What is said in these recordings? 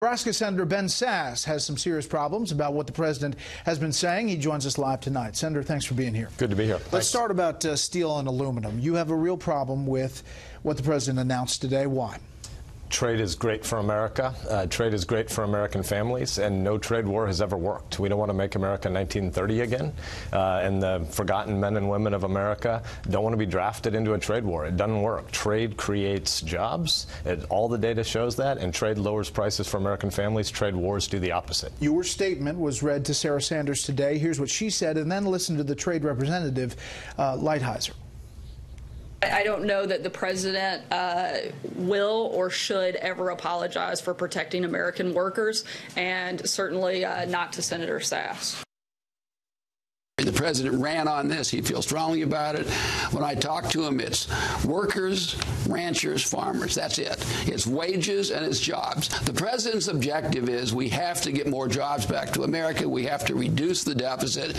Nebraska Senator Ben Sasse has some serious problems about what the president has been saying. He joins us live tonight. Senator, thanks for being here. Good to be here. Let's start about steel and aluminum. You have a real problem with what the president announced today. Why? Trade is great for America. Trade is great for American families, and no trade war has ever worked. We don't want to make America 1930 again, and the forgotten men and women of America don't want to be drafted into a trade war. It doesn't work. Trade creates jobs. All the data shows that, and trade lowers prices for American families. Trade wars do the opposite. Your statement was read to Sarah Sanders today. Here's what she said, and then listen to the trade representative, Lighthizer. I don't know that the president will or should ever apologize for protecting American workers, and certainly not to Senator Sasse. The president ran on this. He feels strongly about it. When I talk to him, it's workers, ranchers, farmers. That's it. It's wages and it's jobs. The president's objective is we have to get more jobs back to America. We have to reduce the deficit,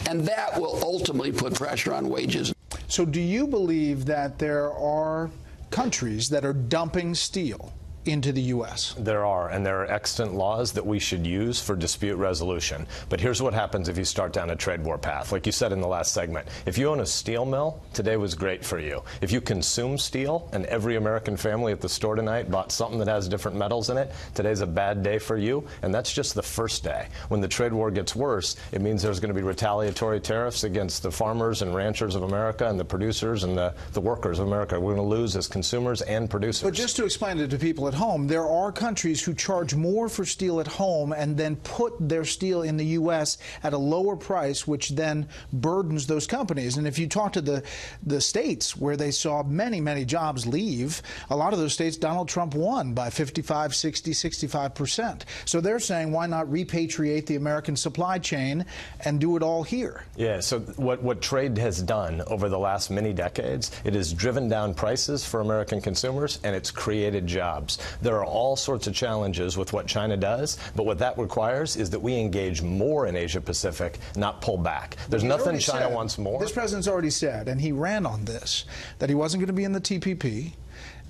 and that will ultimately put pressure on wages. So do you believe that there are countries that are dumping steel into the U.S.? There are, and there are extant laws that we should use for dispute resolution. But here's what happens if you start down a trade war path. Like you said in the last segment, if you own a steel mill, today was great for you. If you consume steel and every American family at the store tonight bought something that has different metals in it, today's a bad day for you, and that's just the first day. When the trade war gets worse, it means there's going to be retaliatory tariffs against the farmers and ranchers of America and the producers and the workers of America. We're going to lose as consumers and producers. But just to explain it to people at home, there are countries who charge more for steel at home and then put their steel in the U.S. at a lower price, which then burdens those companies. And if you talk to the states where they saw many, many jobs leave, a lot of those states Donald Trump won by 55, 60, 65%. So they're saying, why not repatriate the American supply chain and do it all here? Yeah, so what trade has done over the last many decades, it has driven down prices for American consumers, and it's created jobs. There are all sorts of challenges with what China does, but what that requires is that we engage more in Asia-Pacific, not pull back. There's nothing China wants more. This president's already said, and he ran on this, that he wasn't going to be in the TPP,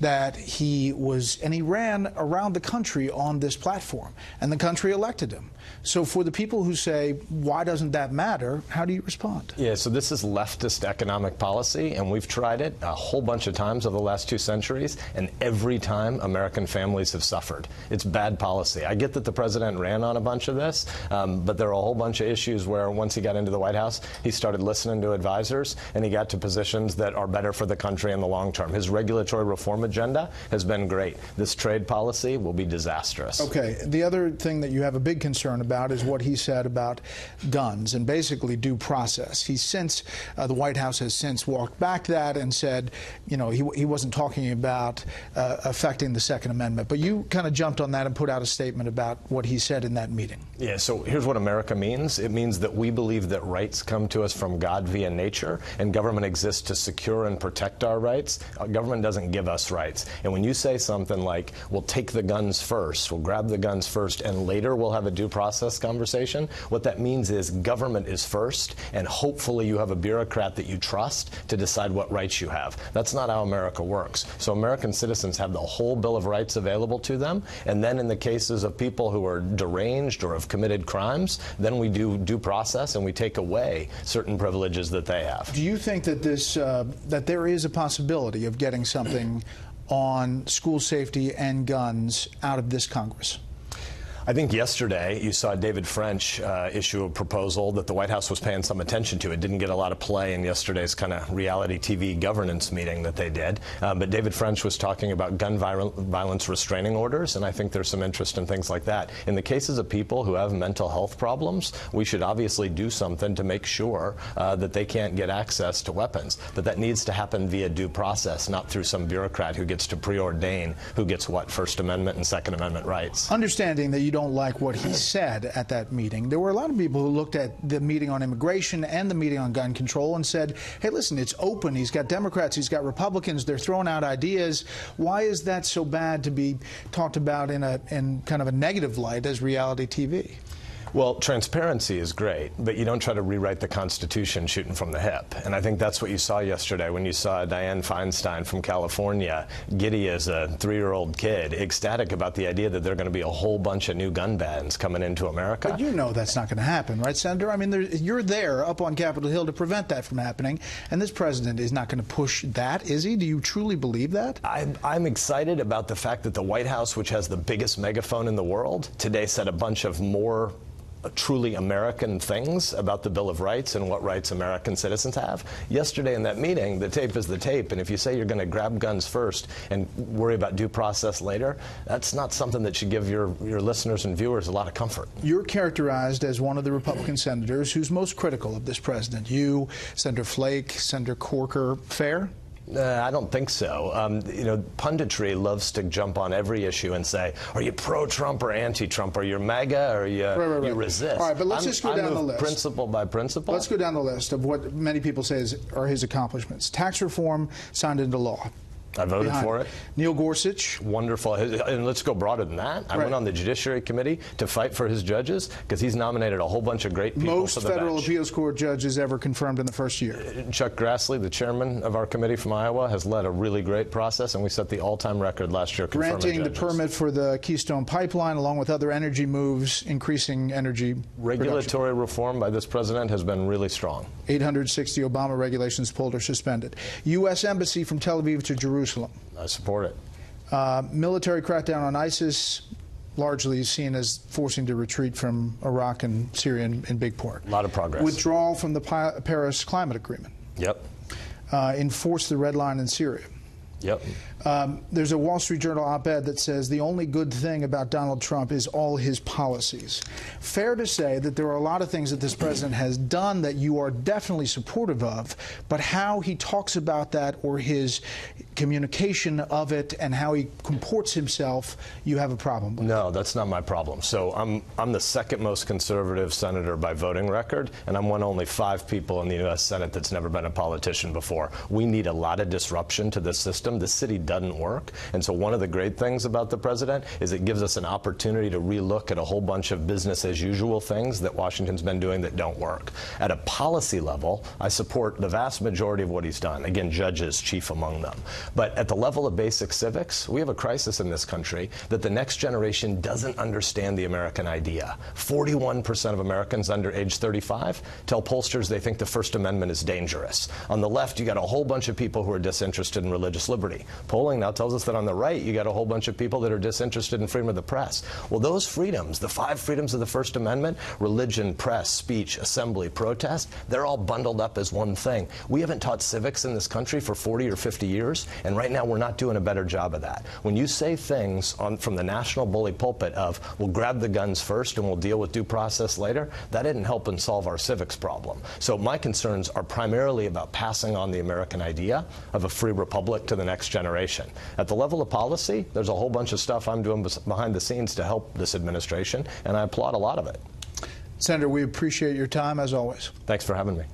that he ran around the country on this platform, and the country elected him. So for the people who say, why doesn't that matter, how do you respond? Yeah, so this is leftist economic policy, and we've tried it a whole bunch of times over the last 2 centuries, and every time American families have suffered. It's bad policy. I get that the president ran on a bunch of this, but there are a whole bunch of issues where once he got into the White House, he started listening to advisors, and he got to positions that are better for the country in the long term. His regulatory reform agenda has been great. This trade policy will be disastrous. Okay. The other thing that you have a big concern about is what he said about guns and basically due process. He's since, the White House has since walked back that and said, you know, he wasn't talking about affecting the Second Amendment. But you kind of jumped on that and put out a statement about what he said in that meeting. Yeah, so here's what America means. It means that we believe that rights come to us from God via nature, and government exists to secure and protect our rights. Government doesn't give us rights. And when you say something like, we'll take the guns first, we'll grab the guns first, and later we'll have a due process conversation, what that means is government is first, and hopefully you have a bureaucrat that you trust to decide what rights you have. That's not how America works. So American citizens have the whole Bill of Rights available to them, and then in the cases of people who are deranged or have committed crimes, then we do due process and we take away certain privileges that they have. Do you think that that there is a possibility of getting something on school safety and guns out of this Congress? I think yesterday you saw David French issue a proposal that the White House was paying some attention to. It didn't get a lot of play in yesterday's kind of reality TV governance meeting that they did. But David French was talking about gun violence restraining orders, and I think there's some interest in things like that. In the cases of people who have mental health problems, we should obviously do something to make sure that they can't get access to weapons. But that needs to happen via due process, not through some bureaucrat who gets to preordain who gets what First Amendment and Second Amendment rights. Understanding that you don't like what he said at that meeting, there were a lot of people who looked at the meeting on immigration and the meeting on gun control and said, hey, listen, it's open. He's got Democrats, he's got Republicans, they're throwing out ideas. Why is that so bad to be talked about in kind of a negative light as reality TV? Well, transparency is great, but you don't try to rewrite the Constitution shooting from the hip. And I think that's what you saw yesterday when you saw Dianne Feinstein from California, giddy as a 3-year-old kid, ecstatic about the idea that there are going to be a whole bunch of new gun bans coming into America. But you know that's not going to happen, right, Senator? I mean, you're there up on Capitol Hill to prevent that from happening, and this president is not going to push that, is he? Do you truly believe that? I'm excited about the fact that the White House, which has the biggest megaphone in the world, today said a bunch of more truly American things about the Bill of Rights and what rights American citizens have. Yesterday in that meeting, the tape is the tape, and if you say you're going to grab guns first and worry about due process later, that's not something that should give your listeners and viewers a lot of comfort. You're characterized as one of the Republican senators who's most critical of this president. You, Senator Flake, Senator Corker, fair? I don't think so. You know, punditry loves to jump on every issue and say, are you pro-Trump or anti-Trump? Are you MAGA or you resist? All right, but let's just go down the list. Principle by principle. Let's go down the list of what many people say are his accomplishments. Tax reform signed into law. I voted for it. Neil Gorsuch. Wonderful. And let's go broader than that. I went on the Judiciary Committee to fight for his judges because he's nominated a whole bunch of great people Most for the federal bench. appeals court judges ever confirmed in the first year. Chuck Grassley, the chairman of our committee from Iowa, has led a really great process, and we set the all-time record last year confirming Granting judges. the permit for the Keystone Pipeline, along with other energy moves, increasing energy Regulatory reform by this president has been really strong. 860 Obama regulations pulled or suspended. U.S. Embassy from Tel Aviv to Jerusalem. I support it. Military crackdown on ISIS, largely seen as forcing to retreat from Iraq and Syria in big part. A lot of progress. Withdrawal from the Paris Climate Agreement. Yep. Enforce the red line in Syria. Yep. There's a Wall Street Journal op-ed that says the only good thing about Donald Trump is all his policies. Fair to say that there are a lot of things that this president has done that you are definitely supportive of, but how he talks about that or his communication of it and how he comports himself, you have a problem with. No, that's not my problem. So I'm the second most conservative senator by voting record, and I'm one of only 5 people in the U.S. Senate that's never been a politician before. We need a lot of disruption to this system. The city doesn't work, and so one of the great things about the president is it gives us an opportunity to relook at a whole bunch of business as usual things that Washington's been doing that don't work. At a policy level, I support the vast majority of what he's done. Again, judges chief among them. But at the level of basic civics, we have a crisis in this country that the next generation doesn't understand the American idea. 41% of Americans under age 35 tell pollsters they think the First Amendment is dangerous. On the left, you got a whole bunch of people who are disinterested in religious liberty. Polling now tells us that on the right, you got a whole bunch of people that are disinterested in freedom of the press. Well, those freedoms, the 5 freedoms of the First Amendment, religion, press, speech, assembly, protest, they're all bundled up as one thing. We haven't taught civics in this country for 40 or 50 years, and right now we're not doing a better job of that. When you say things from the national bully pulpit of, we'll grab the guns first and we'll deal with due process later, that didn't help and solve our civics problem. So my concerns are primarily about passing on the American idea of a free republic to the next generation. At the level of policy, there's a whole bunch of stuff I'm doing behind the scenes to help this administration, and I applaud a lot of it. Senator, we appreciate your time, as always. Thanks for having me.